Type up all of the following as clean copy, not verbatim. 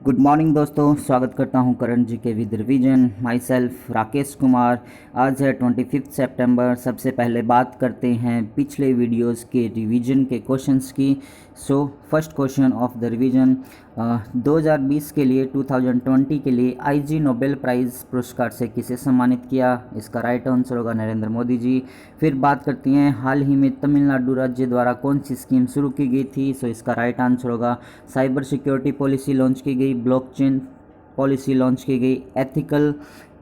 Good morning दोस्तों, स्वागत करता हूं करण जी के with revision. My self Rakesh Kumar. आज है 25 सितंबर। सबसे पहले बात करते हैं पिछले वीडियोस के रिवीजन के क्वेश्चंस की। First question of the revision 2020 के लिए 2020 के लिए आईजी नोबेल प्राइज़ पुरस्कार से किसे सम्मानित किया? इसका राइट आंसर होगा नरेंद्र मोदी जी। फिर बात करती हैं हाल ही में तमिलनाडु राज्य द्वारा कौन सी स्कीम शुरू की गई थी? इसका राइट आंसर होगा साइबर सिक्योरिटी पॉलिसी लॉन्च की गई, ब्लॉकचेन पॉलिसी लॉन्च की गई, एथिकल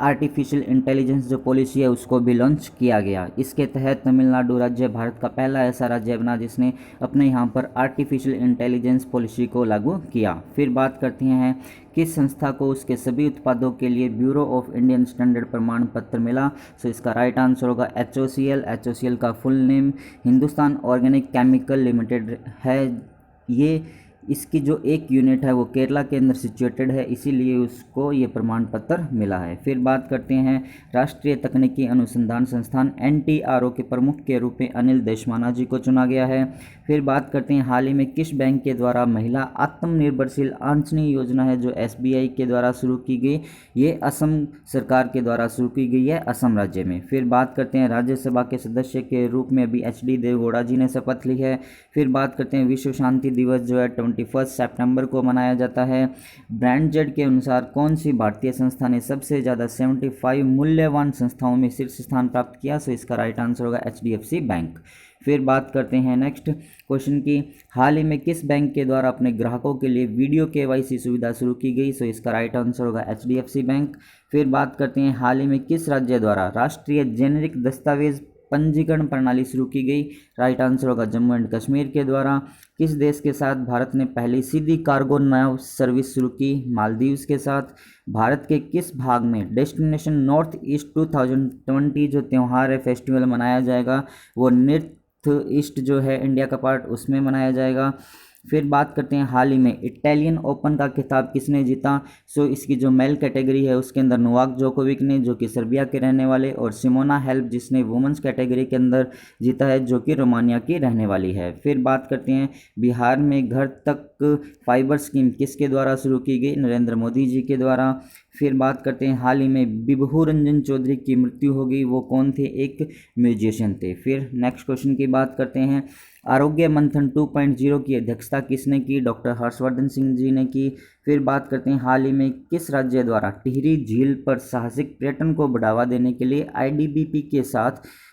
आर्टिफिशियल इंटेलिजेंस जो पॉलिसी है उसको भी लॉन्च किया गया। इसके तहत तमिलनाडु राज्य भारत का पहला ऐसा राज्य बना जिसने अपने यहाँ पर आर्टिफिशियल इंटेलिजेंस पॉलिसी को लागू किया। फिर बात करते हैं किस संस्था को उसके सभी उत्पादों के लिए ब्यूरो ऑफ इंडियन स्टैंडर्ड प्रमाण पत्र मिला? इसका राइट आंसर होगा HOCL। HOCL का full name Hindustan organic chemical limited है। ये इसकी जो एक यूनिट है वो केरला के अंदर सिचुएटेड है, इसीलिए उसको ये प्रमाण पत्र मिला है। फिर बात करते हैं राष्ट्रीय तकनीकी अनुसंधान संस्थान NTRO के प्रमुख के रूप में अनिल देशमाना जी को चुना गया है। फिर बात करते हैं हाल ही में किस बैंक के द्वारा महिला आत्मनिर्भरशील आंचनी योजना है जो SBI के द्वारा शुरू की गई? ये असम सरकार के द्वारा शुरू की गई है, असम राज्य में। फिर बात करते हैं राज्यसभा के सदस्य के रूप में अभी HD देवगौड़ा जी ने शपथ ली है। फिर बात करते हैं विश्व शांति दिवस जो है 21 सितंबर को मनाया जाता है। ब्रांडजेड के अनुसार कौन सी भारतीय संस्था ने सबसे ज़्यादा 75 मूल्यवान संस्थाओं में शीर्ष स्थान प्राप्त किया? इसका राइट आंसर होगा HDFC बैंक। फिर बात करते हैं नेक्स्ट क्वेश्चन की हाल ही में किस बैंक के द्वारा अपने ग्राहकों के लिए वीडियो KYC सुविधा शुरू की गई? इसका राइट आंसर होगा HDFC बैंक। फिर बात करते हैं हाल ही में किस राज्य द्वारा राष्ट्रीय जेनेरिक दस्तावेज पंजीकरण प्रणाली शुरू की गई? राइट आंसर होगा जम्मू एंड कश्मीर के द्वारा। किस देश के साथ भारत ने पहली सीधी कार्गो नाव सर्विस शुरू की? मालदीव्स के साथ। भारत के किस भाग में डेस्टिनेशन नॉर्थ ईस्ट 2020 जो त्यौहार है फेस्टिवल मनाया जाएगा? वो नॉर्थ ईस्ट जो है इंडिया का पार्ट उसमें मनाया जाएगा। फिर बात करते हैं हाल ही में इटालियन ओपन का खिताब किसने जीता? इसकी जो मेल कैटेगरी है उसके अंदर नोवाक जोकोविक ने जो कि सर्बिया के रहने वाले, और सिमोना हेल्प जिसने वुमेंस कैटेगरी के अंदर जीता है जो कि रोमानिया की रहने वाली है। फिर बात करते हैं बिहार में घर तक फाइबर स्कीम किसके द्वारा शुरू की गई? नरेंद्र मोदी जी के द्वारा। फिर बात करते हैं हाल ही में बिभू रंजन चौधरी की मृत्यु हो गई, वो कौन थे? एक म्यूजिशियन थे। फिर नेक्स्ट क्वेश्चन की बात करते हैं आरोग्य मंथन 2.0 की अध्यक्षता किसने की? डॉक्टर हर्षवर्धन सिंह जी ने की। फिर बात करते हैं हाल ही में किस राज्य द्वारा टिहरी झील पर साहसिक पर्यटन को बढ़ावा देने के लिए IDBP के साथ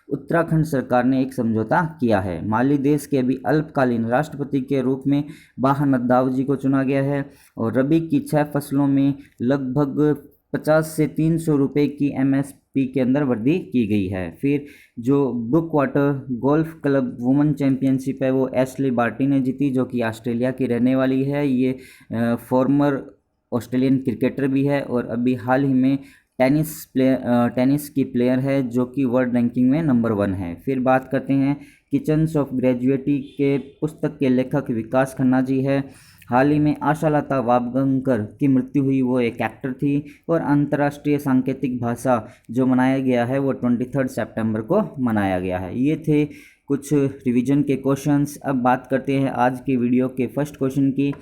उत्तराखंड सरकार ने एक समझौता किया है? माली देश के अभी अल्पकालीन राष्ट्रपति के रूप में बाह नद्दाव जी को चुना गया है। और रबी की 6 फसलों में लगभग 50 से 300 रुपये की MSP के अंदर वृद्धि की गई है। फिर जो Brook Water golf club women championship है वो एशली बार्टी ने जीती जो कि ऑस्ट्रेलिया की रहने वाली है। ये फॉर्मर ऑस्ट्रेलियन क्रिकेटर भी है और अभी हाल ही में टेनिस की प्लेयर है जो कि वर्ल्ड रैंकिंग में नंबर 1 है। फिर बात करते हैं किचन्स ऑफ ग्रेजुएटी के पुस्तक के लेखक विकास खन्ना जी है। हाल ही में आशालता वाबगंकर की मृत्यु हुई, वो एक एक्टर थी। और अंतर्राष्ट्रीय सांकेतिक भाषा जो मनाया गया है वो 23 सितंबर को मनाया गया है। ये थे कुछ रिवीजन के क्वेश्चंस। अब बात करते हैं आज की वीडियो के फर्स्ट क्वेश्चन की।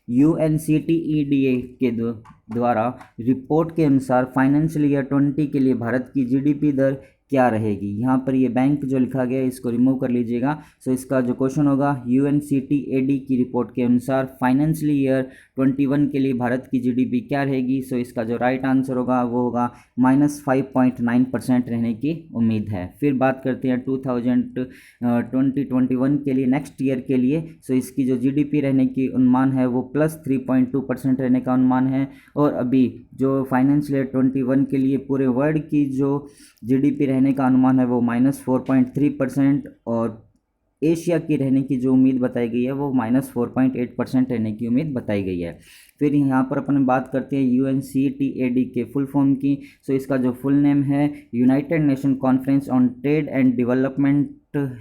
UNCTEDA के द्वारा रिपोर्ट के अनुसार फाइनेंशियल ईयर 20 के लिए भारत की GDP दर क्या रहेगी? यहाँ पर ये बैंक जो लिखा गया है इसको रिमूव कर लीजिएगा। इसका जो क्वेश्चन होगा UNCTAD की रिपोर्ट के अनुसार फाइनेंशियल ईयर 21 के लिए भारत की GDP क्या रहेगी? इसका जो राइट आंसर होगा वो होगा -5.9% रहने की उम्मीद है। फिर बात करते हैं 2021 के लिए नेक्स्ट ईयर के लिए। इसकी जो GDP रहने की अनुमान है वो +3.2% रहने का अनुमान है। और अभी जो फाइनेंशियल ईयर 21 के लिए पूरे वर्ल्ड की जो GDP रहने का अनुमान है वो -4.3%, और एशिया की रहने की जो उम्मीद बताई गई है वो -4.8% रहने की उम्मीद बताई गई है। फिर यहाँ पर अपन बात करते हैं UNCTAD के फुल फॉर्म की। इसका जो फुल नेम है United nation conference on trade and development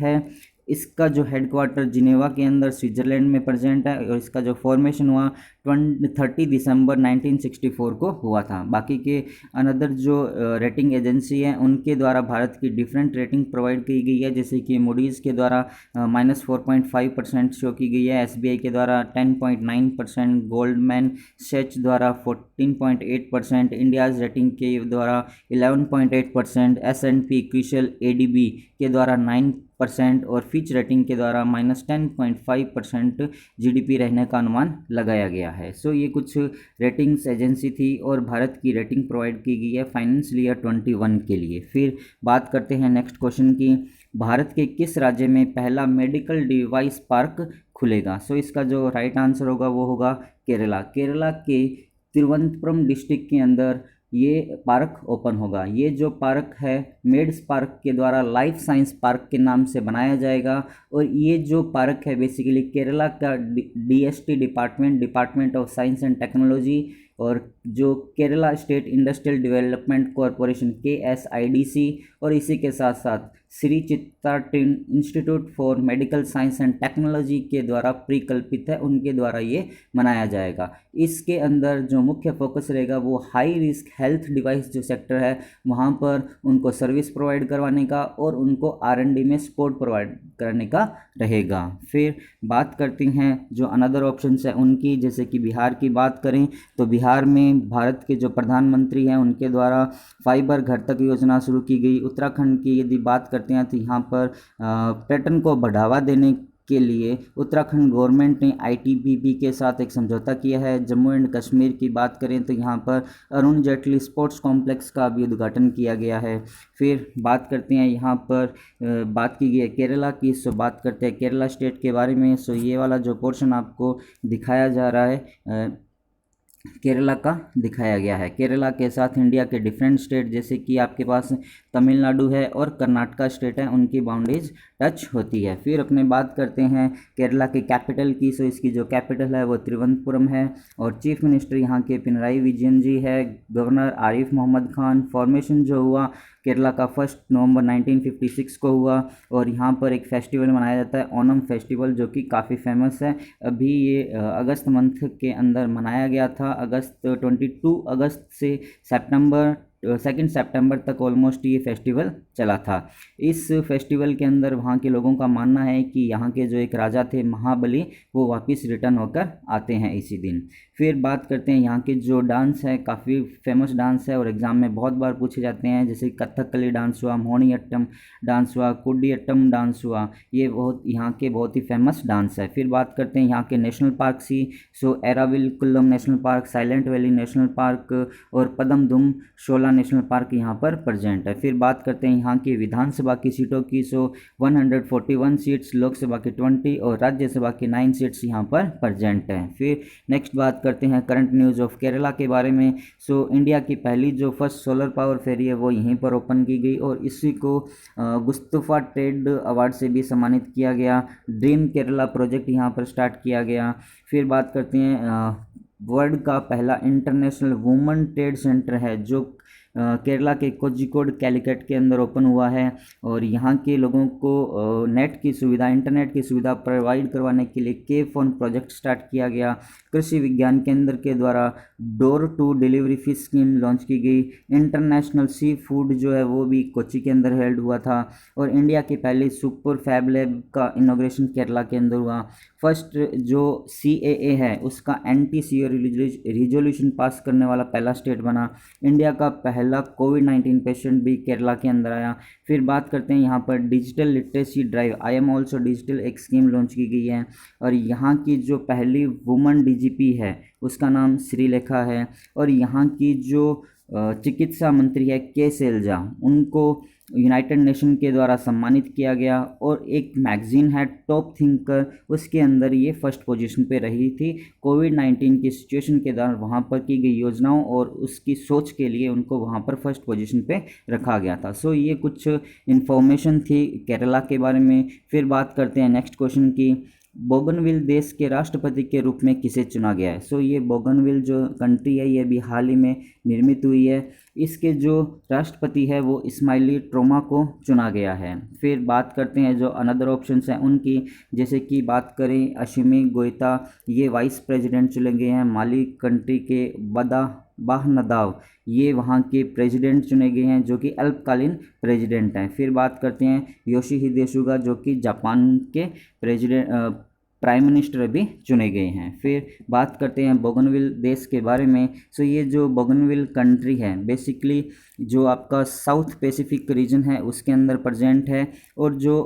है। इसका जो हेडक्वार्टर जिनेवा के अंदर स्विट्ज़रलैंड में प्रेजेंट है और इसका जो फॉर्मेशन हुआ 30 दिसंबर 1964 को हुआ था। बाकी के अनदर जो रेटिंग एजेंसी हैं उनके द्वारा भारत की डिफरेंट रेटिंग प्रोवाइड की गई है, जैसे कि मूडीज़ के द्वारा -4.5% शो की गई है, SBI के द्वारा 10.9%, गोल्डमैन सैच द्वारा 14.8%, इंडियाज़ रेटिंग के द्वारा 11.8%, S&P क्रिसिल ADB के द्वारा 9% और फिच रेटिंग के द्वारा -10.5% GDP रहने का अनुमान लगाया गया है। सो ये कुछ रेटिंग्स एजेंसी थी और भारत की रेटिंग प्रोवाइड की गई है फाइनेंशियल ईयर 21 के लिए। फिर बात करते हैं नेक्स्ट क्वेश्चन की, भारत के किस राज्य में पहला मेडिकल डिवाइस पार्क खुलेगा? सो इसका जो राइट आंसर होगा वो होगा केरला। केरला के तिरुवनंतपुरम डिस्ट्रिक्ट के अंदर ये पार्क ओपन होगा। ये जो पार्क है मेड्स पार्क के द्वारा लाइफ साइंस पार्क के नाम से बनाया जाएगा और ये जो पार्क है बेसिकली केरला का DST department of science and technology और जो Kerala state industrial development corporation KSIDC और इसी के साथ साथ Shri Chitra institute for medical science and technology के द्वारा परिकल्पित है, उनके द्वारा ये मनाया जाएगा। इसके अंदर जो मुख्य फोकस रहेगा वो हाई रिस्क हेल्थ डिवाइस जो सेक्टर है वहाँ पर उनको सर्विस प्रोवाइड करवाने का और उनको R&D में सपोर्ट प्रोवाइड करने का रहेगा। फिर बात करते हैं जो अनदर ऑप्शंस है उनकी, जैसे कि बिहार की बात करें तो बिहार में भारत के जो प्रधानमंत्री हैं उनके द्वारा फाइबर घर तक योजना शुरू की गई। उत्तराखंड की यदि बात करते हैं तो यहाँ पर पर्यटन को बढ़ावा देने के लिए उत्तराखंड गवर्नमेंट ने ITBP के साथ एक समझौता किया है। जम्मू एंड कश्मीर की बात करें तो यहाँ पर अरुण जेटली स्पोर्ट्स कॉम्प्लेक्स का भी उद्घाटन किया गया है। फिर बात करते हैं यहाँ पर बात की गई है केरला की, सो बात करते हैं केरला स्टेट के बारे में। सो ये वाला जो पोर्शन आपको दिखाया जा रहा है केरला का दिखाया गया है। केरला के साथ इंडिया के डिफरेंट स्टेट जैसे कि आपके पास तमिलनाडु है और कर्नाटका स्टेट है, उनकी बाउंड्रीज टच होती है। फिर अपने बात करते हैं केरला के कैपिटल की। सो इसकी जो कैपिटल है वो तिरुवनंतपुरम है और चीफ मिनिस्टर यहाँ के पिनराई विजयन जी है। गवर्नर आरिफ मोहम्मद खान। फॉर्मेशन जो हुआ केरला का 1 नवंबर 1956 को हुआ और यहाँ पर एक फेस्टिवल मनाया जाता है ओनम फेस्टिवल, जो कि काफ़ी फेमस है। अभी ये अगस्त मंथ के अंदर मनाया गया था। 22 अगस्त से 2 सितंबर तक ऑलमोस्ट ये फेस्टिवल चला था। इस फेस्टिवल के अंदर वहाँ के लोगों का मानना है कि यहाँ के जो एक राजा थे महाबली वो वापस रिटर्न होकर आते हैं इसी दिन। फिर बात करते हैं यहाँ के जो डांस है, काफ़ी फेमस डांस है और एग्ज़ाम में बहुत बार पूछे जाते हैं, जैसे कथकली डांस हुआ, मोहिनीअट्टम डांस हुआ, कुडियट्टम डांस हुआ, ये बहुत यहाँ के बहुत ही फेमस डांस है। फिर बात करते हैं यहाँ के नेशनल पार्क सी। So Eravikulam national park, silent valley national park और पदमदुम शोला नेशनल पार्क यहाँ पर प्रेजेंट है। फिर बात करते हैं यहाँ की विधानसभा की सीटों की। सो 141 सीट्स, लोकसभा की 20 और राज्यसभा की 9 सीट्स यहाँ पर प्रेजेंट हैं। फिर नेक्स्ट बात करते हैं करंट न्यूज़ ऑफ केरला के बारे में। सो इंडिया की पहली जो फर्स्ट सोलर पावर फेरी है वो यहीं पर ओपन की गई और इसी को गुस्तफा ट्रेड अवार्ड से भी सम्मानित किया गया। ड्रीम केरला प्रोजेक्ट यहाँ पर स्टार्ट किया गया। फिर बात करते हैं वर्ल्ड का पहला इंटरनेशनल वुमेन ट्रेड सेंटर है जो केरला के कोझिकोड कैलिकट के अंदर ओपन हुआ है और यहाँ के लोगों को नेट की सुविधा, इंटरनेट की सुविधा प्रोवाइड करवाने के लिए के फोन प्रोजेक्ट स्टार्ट किया गया। कृषि विज्ञान केंद्र के द्वारा door to delivery fish scheme launch की गई। इंटरनेशनल सी फूड जो है वो भी कोची के अंदर हेल्ड हुआ था और इंडिया की पहली सुपर फैब लैब का इनॉग्रेशन केरला के अंदर हुआ। फर्स्ट जो CAA है उसका NTCO रिजोल्यूशन पास करने वाला पहला स्टेट बना। इंडिया का पहला कोविड-19 पेशेंट भी केरला के अंदर आया। फिर बात करते हैं यहाँ पर digital literacy drive I am also digital एक स्कीम लॉन्च की गई है और यहाँ की जो पहली वुमन DGP है उसका नाम श्रीलेखा है और यहाँ की जो चिकित्सा मंत्री है के शैलजा, उनको यूनाइटेड नेशन के द्वारा सम्मानित किया गया और एक मैगजीन है टॉप थिंकर, उसके अंदर ये फर्स्ट पोजीशन पे रही थी। कोविड-19 की सिचुएशन के दौरान वहाँ पर की गई योजनाओं और उसकी सोच के लिए उनको वहाँ पर फर्स्ट पोजीशन पे रखा गया था। सो ये कुछ इन्फॉर्मेशन थी केरला के बारे में। फिर बात करते हैं नेक्स्ट क्वेश्चन की। बोगनविल देश के राष्ट्रपति के रूप में किसे चुना गया है? सो ये बोगनविल जो कंट्री है ये अभी हाल ही में निर्मित हुई है। इसके जो राष्ट्रपति है वो इस्माइली ट्रोमा को चुना गया है। फिर बात करते हैं जो अनदर ऑप्शंस हैं उनकी, जैसे कि बात करें अशिमी गोइता, ये वाइस प्रेसिडेंट चुने गए हैं। माली कंट्री के बाहनदाव, ये वहाँ के प्रेसिडेंट चुने गए हैं जो कि अल्पकालीन प्रेसिडेंट हैं। फिर बात करते हैं योशिहिदे सुगा जो कि जापान के प्रेसिडेंट प्राइम मिनिस्टर अभी चुने गए हैं। फिर बात करते हैं बोगनविल देश के बारे में। सो ये जो बोगनविल कंट्री है बेसिकली जो आपका साउथ पैसिफिक रीजन है उसके अंदर प्रेजेंट है। और जो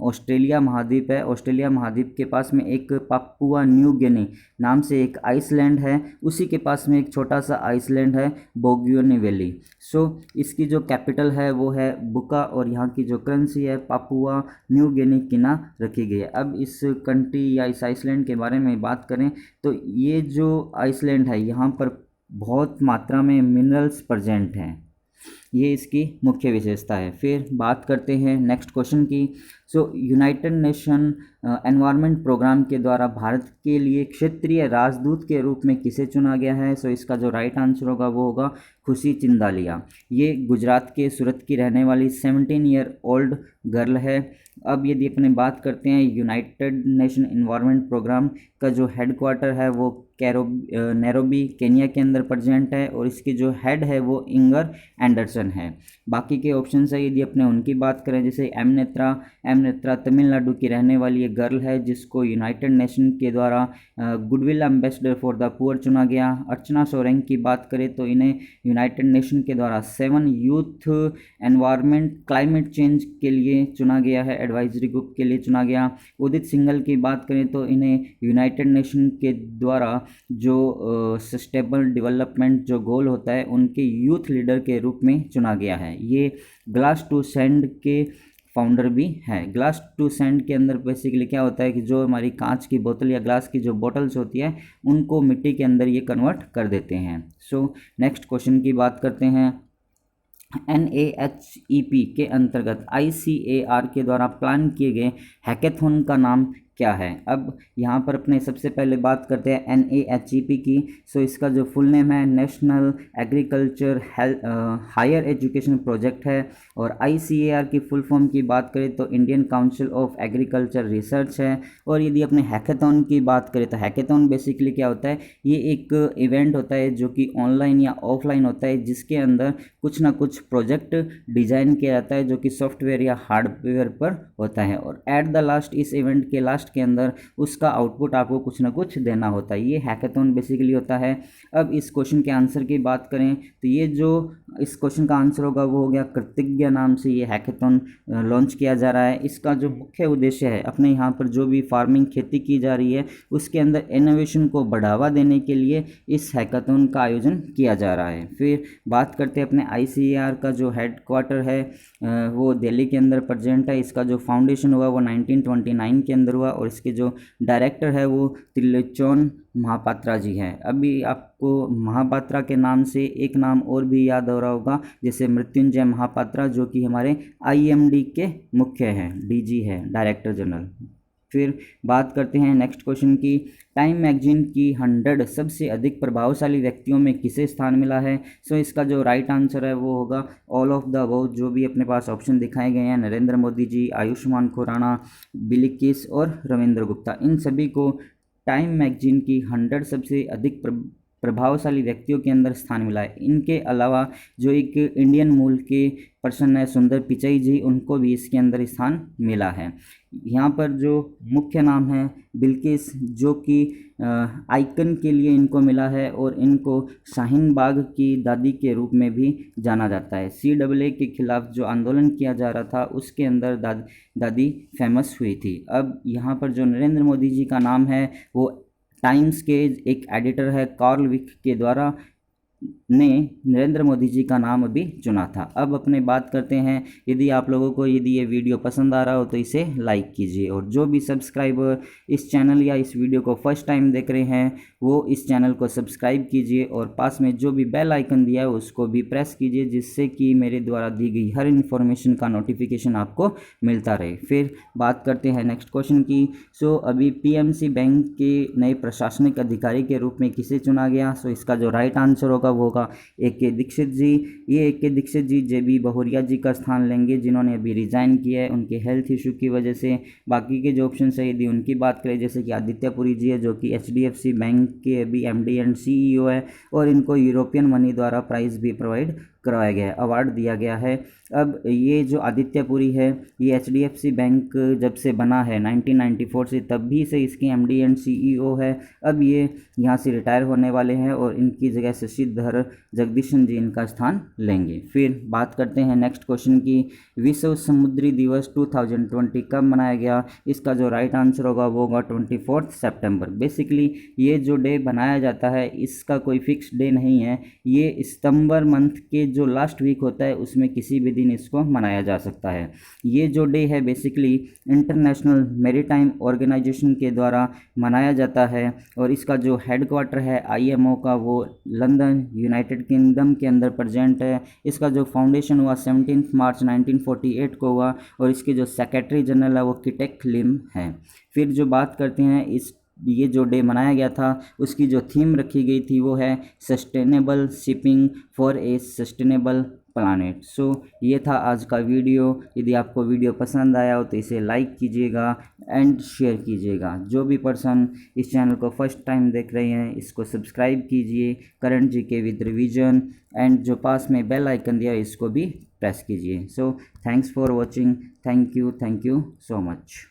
ऑस्ट्रेलिया महाद्वीप है, ऑस्ट्रेलिया महाद्वीप के पास में एक पापुआ न्यू गिनी नाम से एक आइसलैंड है, उसी के पास में एक छोटा सा आइसलैंड है बोगियोनी वैली। सो इसकी जो कैपिटल है वो है बुका और यहाँ की जो करेंसी है पापुआ न्यू गिनी किना रखी गई है। अब इस कंट्री या इस आइसलैंड के बारे में बात करें तो ये जो आइसलैंड है यहाँ पर बहुत मात्रा में मिनरल्स प्रेजेंट हैं, ये इसकी मुख्य विशेषता है। फिर बात करते हैं नेक्स्ट क्वेश्चन की। सो यूनाइटेड नेशन एनवायरनमेंट प्रोग्राम के द्वारा भारत के लिए क्षेत्रीय राजदूत के रूप में किसे चुना गया है? सो इसका जो राइट आंसर होगा वो होगा खुशी चिंदालिया। ये गुजरात के सूरत की रहने वाली 17 ईयर ओल्ड गर्ल है। अब यदि अपने बात करते हैं यूनाइटेड नेशन एनवायरनमेंट प्रोग्राम का जो हेडक्वार्टर है वो नैरोबी केनिया के अंदर प्रेजेंट है और इसकी जो हेड है वो इंगर एंडरसन है। बाकी के ऑप्शन है यदि अपने उनकी बात करें जैसे एम नेत्रा तमिलनाडु की रहने वाली एक गर्ल है जिसको यूनाइटेड नेशन के द्वारा goodwill ambassador for the poor चुना गया। अर्चना सोरेंग की बात करें तो इन्हें यूनाइटेड नेशन के द्वारा 7 यूथ एनवायरनमेंट क्लाइमेट चेंज के लिए चुना गया है, एडवाइजरी ग्रुप के लिए चुना गया। उदित सिंघल की बात करें तो इन्हें यूनाइटेड नेशन के द्वारा जो सस्टेनेबल डेवलपमेंट जो गोल होता है उनके यूथ लीडर के रूप में चुना गया है। ये ग्लास टू सैंड के फाउंडर भी है। ग्लास टू सैंड के अंदर बेसिकली क्या होता है कि जो हमारी कांच की बोतल या ग्लास की जो बोतल्स होती है उनको मिट्टी के अंदर ये कन्वर्ट कर देते हैं। सो नेक्स्ट क्वेश्चन की बात करते हैं। NAHEP के अंतर्गत ICAR के द्वारा प्लान किए गए हैकेथॉन का नाम क्या है? अब यहाँ पर अपने सबसे पहले बात करते हैं NAHEP की। सो इसका जो फुल नेम है national agriculture higher education project है। और ICAR की फुल फॉर्म की बात करें तो Indian council of agriculture research है। और यदि अपने हैकेथॉन की बात करें तो हैकेथॉन बेसिकली क्या होता है, ये एक इवेंट होता है जो कि ऑनलाइन या ऑफलाइन होता है जिसके अंदर कुछ ना कुछ प्रोजेक्ट डिज़ाइन किया जाता है जो कि सॉफ्टवेयर या हार्डवेयर पर होता है और एट द लास्ट इस इवेंट के लास्ट के अंदर उसका आउटपुट आपको कुछ ना कुछ देना होता है। ये हैकेथॉन बेसिकली होता है। अब इस क्वेश्चन के आंसर की बात करें तो ये जो इस क्वेश्चन का आंसर होगा वो हो गया कृतज्ञ नाम से ये हैकेथॉन लॉन्च किया जा रहा है। इसका जो मुख्य उद्देश्य है अपने यहाँ पर जो भी फार्मिंग खेती की जा रही है उसके अंदर इनोवेशन को बढ़ावा देने के लिए इस हैकेथॉन का आयोजन किया जा रहा है। फिर बात करते हैं अपने ICAR का जो हेडक्वार्टर है वो दिल्ली के अंदर प्रेजेंट है। इसका जो फाउंडेशन हुआ वो 1929 के अंदर हुआ और इसके जो डायरेक्टर है वो त्रिलोचन महापात्रा जी हैं। अभी आपको महापात्रा के नाम से एक नाम और भी याद हो रहा होगा जैसे मृत्युंजय महापात्रा जो कि हमारे IMD के मुख्य हैं, DG है, डायरेक्टर जनरल। फिर बात करते हैं नेक्स्ट क्वेश्चन की। टाइम मैगजीन की 100 सबसे अधिक प्रभावशाली व्यक्तियों में किसे स्थान मिला है? सो इसका जो राइट आंसर है वो होगा ऑल ऑफ द अबव। जो भी अपने पास ऑप्शन दिखाए गए हैं नरेंद्र मोदी जी, आयुष्मान खुराना, बिल्किस और रविंद्र गुप्ता, इन सभी को टाइम मैगजीन की 100 सबसे अधिक प्रभावशाली व्यक्तियों के अंदर स्थान मिला है। इनके अलावा जो एक इंडियन मूल के पर्सन है सुंदर पिचाई जी, उनको भी इसके अंदर स्थान मिला है। यहाँ पर जो मुख्य नाम है बिल्किस जो कि आइकन के लिए इनको मिला है और इनको शाहीन बाग की दादी के रूप में भी जाना जाता है। CAA के खिलाफ जो आंदोलन किया जा रहा था उसके अंदर दादी फेमस हुई थी। अब यहाँ पर जो नरेंद्र मोदी जी का नाम है वो टाइम्स के एक एडिटर है कार्ल विक के द्वारा ने नरेंद्र मोदी जी का नाम अभी चुना था। अब अपने बात करते हैं, यदि आप लोगों को यदि ये वीडियो पसंद आ रहा हो तो इसे लाइक कीजिए, और जो भी सब्सक्राइबर इस चैनल या इस वीडियो को फर्स्ट टाइम देख रहे हैं वो इस चैनल को सब्सक्राइब कीजिए, और पास में जो भी बेल आइकन दिया है उसको भी प्रेस कीजिए, जिससे कि मेरे द्वारा दी गई हर इन्फॉर्मेशन का नोटिफिकेशन आपको मिलता रहे। फिर बात करते हैं नेक्स्ट क्वेश्चन की। सो अभी पीएमसी बैंक के नए प्रशासनिक अधिकारी के रूप में किसे चुना गया? सो इसका जो राइट आंसर होगा वो होगा AK दीक्षित जी। ये AK दीक्षित जी JB बहुरिया जी का स्थान लेंगे, जिन्होंने अभी रिजाइन किया है उनके हेल्थ इशू की वजह से। बाकी के जो ऑप्शन है यदि उनकी बात करें, जैसे कि आदित्य पुरी जी है जो कि HDFC बैंक के अभी MD एंड CEO है, और इनको यूरोपियन मनी द्वारा प्राइज़ भी प्रोवाइड करवाया गया है, अवार्ड दिया गया है। अब ये जो आदित्य पुरी है ये HDFC बैंक जब से बना है 1994 से, तब भी से इसके MD एंड CEO है। अब ये यहाँ से रिटायर होने वाले हैं और इनकी जगह शशिधर जगदीशन जी इनका स्थान लेंगे। फिर बात करते हैं नेक्स्ट क्वेश्चन की। विश्व समुद्री दिवस 2020 कब मनाया गया? इसका जो राइट आंसर होगा वो होगा 24 सितंबर। बेसिकली ये जो डे बनाया जाता है इसका कोई फिक्स डे नहीं है, ये सितंबर मंथ के जो लास्ट वीक होता है उसमें किसी भी दिन इसको मनाया जा सकता है। ये जो डे है बेसिकली इंटरनेशनल मैरीटाइम ऑर्गेनाइजेशन के द्वारा मनाया जाता है, और इसका जो हेडक्वार्टर है IMO का वो लंदन यूनाइटेड किंगडम के अंदर प्रेजेंट है। इसका जो फाउंडेशन हुआ 17 मार्च 1948 को हुआ, और इसके जो सेक्रेटरी जनरल है वो किटेक लिम है। फिर जो बात करते हैं ये जो डे मनाया गया था उसकी जो थीम रखी गई थी वो है sustainable shipping for a sustainable planet. So ये था आज का वीडियो। यदि आपको वीडियो पसंद आया हो तो इसे लाइक कीजिएगा एंड शेयर कीजिएगा। जो भी पर्सन इस चैनल को फर्स्ट टाइम देख रहे हैं इसको सब्सक्राइब कीजिए current GK with revision, and जो पास में बेल आइकन दिया है इसको भी प्रेस कीजिए। So thanks for watching. Thank you so much.